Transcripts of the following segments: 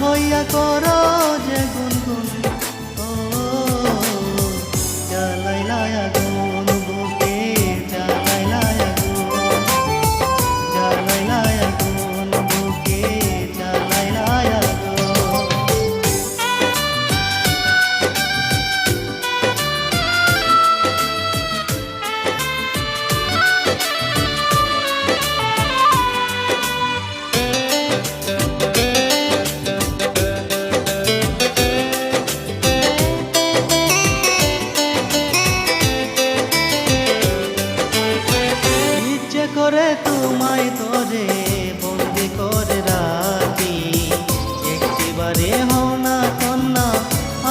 হইয়া করো যে গুনগুন, ও জ্বালাইলা আগুন বুকে, জ্বালাইলা আগুন, জ্বালাইলা আগুন বুকে, জ্বালাইলা আগুন। করে তোমায় ধরে বন্দি করে রাখি, একটিবারে হও না কন্যা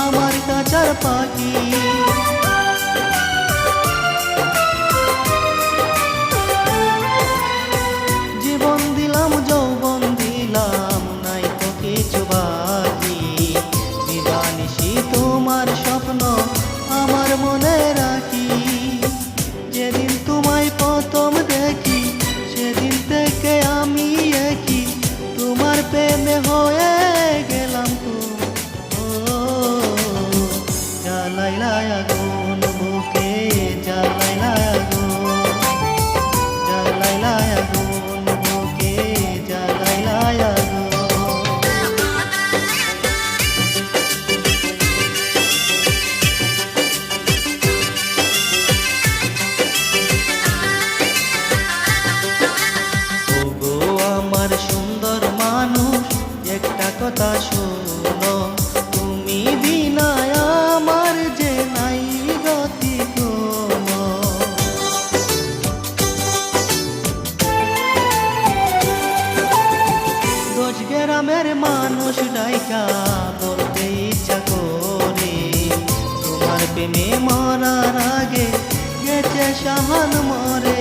আমার কাছার পাখি। জীবন দিলাম যৌবন দিলাম নাই তো কিছু বাকি, দিবানিশি তোমার স্বপ্ন আমার মনে রাখি। যেদিন তোমায় প্রথম দেখি সেদিন থেকে আমি একই তোমার প্রেমে হয়ে গেলাম। তো ও জ্বালাইলা আগুন বুকে, জ্বালাইলা আগুন, জ্বালাইলা আগুন বুকে, জ্বালাইলা আগুন। আমার সুন্দর মানুষ একটা কথা শোনো, তুমি বিনা আমার যে নাই গতি কোনো। দশ গ্রামের মানুষ ডাইকা বলতে ইচ্ছা করে, তোমার প্রেমে মরার আগে গেছে শাহান মরে।